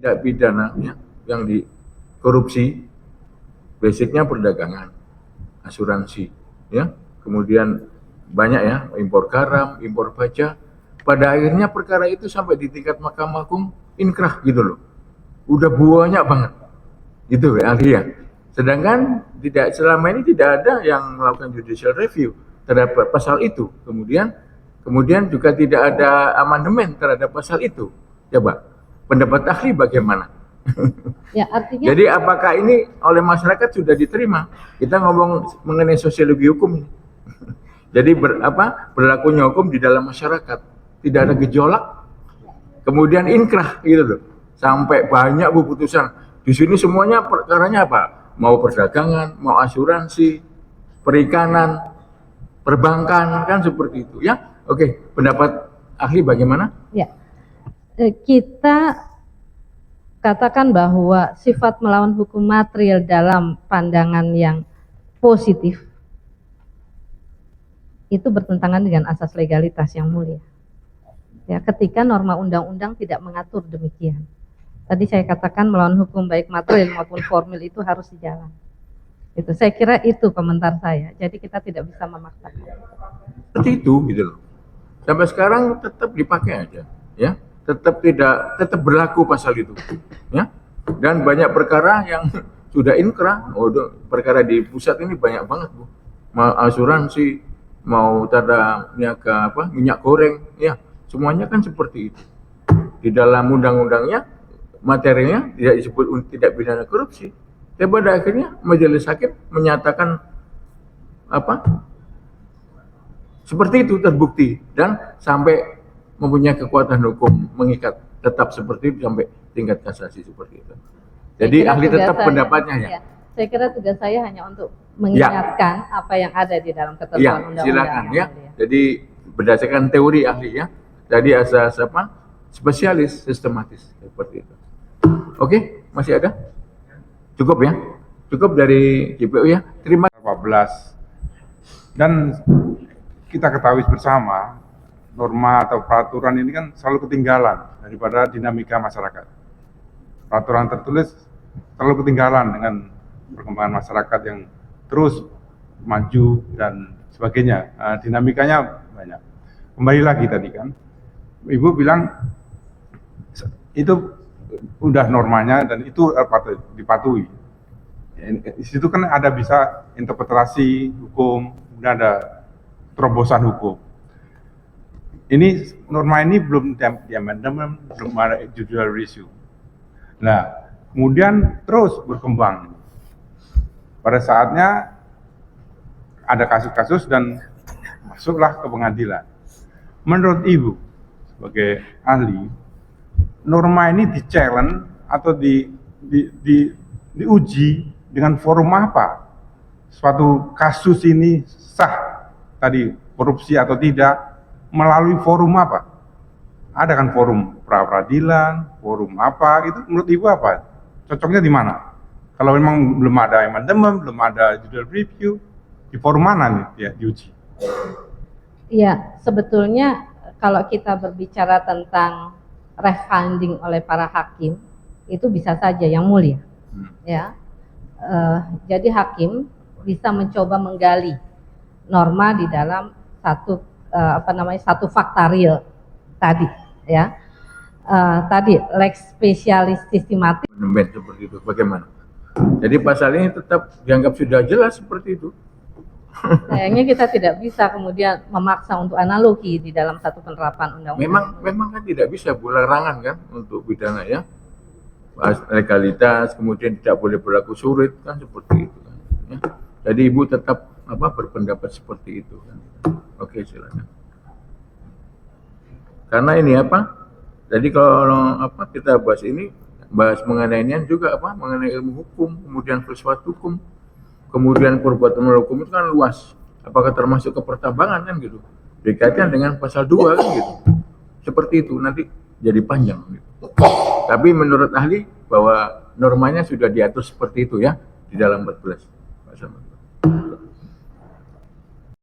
tidak pidana ya, yang di korupsi, basicnya perdagangan, asuransi, ya, kemudian banyak ya, impor garam, impor baja. Pada akhirnya perkara itu sampai di tingkat Mahkamah Agung inkrah gitu loh, udah banyak banget, gitu ya ahli ya. Sedangkan tidak, selama ini tidak ada yang melakukan judicial review terhadap pasal itu. Kemudian juga tidak ada amandemen terhadap pasal itu. Coba pendapat ahli bagaimana? Ya, artinya Jadi apakah ini oleh masyarakat sudah diterima? Kita ngomong mengenai sosiologi hukum ini. Jadi berlakunya hukum di dalam masyarakat, tidak ada gejolak, kemudian inkrah gitu loh. Sampai banyak putusan. Di sini semuanya perkaranya apa? Mau perdagangan, mau asuransi, perikanan, perbankan, kan seperti itu ya. Oke, pendapat ahli bagaimana? ya, kita katakan bahwa sifat melawan hukum material dalam pandangan yang positif itu bertentangan dengan asas legalitas yang mulia. Ya, ketika norma undang-undang tidak mengatur demikian. Tadi saya katakan melawan hukum baik material maupun formil itu harus dijalan. Itu saya kira itu komentar saya. Jadi kita tidak bisa memaksakan. Seperti itu gitu loh. Sampai sekarang tetap dipakai aja, ya. Tetap berlaku pasal itu, ya. Dan banyak perkara yang sudah inkrah. Perkara di pusat ini banyak banget, Bu. Mau asuransi, mau tanda niaga minyak goreng, ya. Semuanya kan seperti itu. Di dalam undang-undangnya materinya tidak disebut tidak pidana korupsi. Tapi pada akhirnya majelis hakim menyatakan seperti itu, terbukti dan sampai mempunyai kekuatan hukum mengikat, tetap seperti itu sampai tingkat kasasi seperti itu. Jadi ahli tetap pendapatnya ya. Saya kira tugas saya hanya untuk mengingatkan apa yang ada di dalam ketentuan undang-undang. Silakan ya. Jadi berdasarkan teori ahli ya. Jadi asas spesialis sistematis seperti itu. Oke, masih ada? Cukup ya? Cukup dari JPU ya. Terima kasih. 14. Dan kita ketahui bersama norma atau peraturan ini kan selalu ketinggalan daripada dinamika masyarakat. Peraturan tertulis selalu ketinggalan dengan perkembangan masyarakat yang terus maju dan sebagainya. Dinamikanya banyak. Kembali lagi tadi kan, Ibu bilang itu udah normanya dan itu patut dipatuhi. Di situ kan ada bisa interpretasi hukum, kemudian ada terobosan hukum. Ini norma ini belum diamandemen, belum ada judicial review. Nah, kemudian terus berkembang. Pada saatnya ada kasus-kasus dan masuklah ke pengadilan. Menurut Ibu sebagai ahli, norma ini di-challenge atau diuji dengan forum apa? Suatu kasus ini sah tadi korupsi atau tidak melalui forum apa? Ada kan forum pra-peradilan, forum apa? Itu menurut Ibu apa? Cocoknya di mana? Kalau memang belum ada amandemen, belum ada judicial review, di forum mana nih ya diuji? Iya, sebetulnya kalau kita berbicara tentang refunding oleh para hakim, itu bisa saja yang mulia, ya. Jadi hakim bisa mencoba menggali norma di dalam satu fakta real tadi, ya. Tadi lex specialis sistematis seperti itu. Bagaimana? Jadi pasal ini tetap dianggap sudah jelas seperti itu. Sayangnya kita tidak bisa kemudian memaksa untuk analogi di dalam satu penerapan undang-undang. Memang kan tidak bisa larangan kan untuk pidana ya. Legalitas, kemudian tidak boleh berlaku surut kan seperti itu kan. Ya. Jadi Ibu tetap berpendapat seperti itu kan. Oke, silakan. Karena ini jadi kalau kita bahas mengenai ini juga mengenai ilmu hukum, kemudian filsafat hukum, kemudian perbuatan hukum itu kan luas. Apakah termasuk ke pertambangan kan gitu. Dikaitkan dengan pasal 2 kan gitu. Seperti itu nanti jadi panjang gitu. Tapi menurut ahli bahwa normanya sudah diatur seperti itu ya di dalam 14 pasal.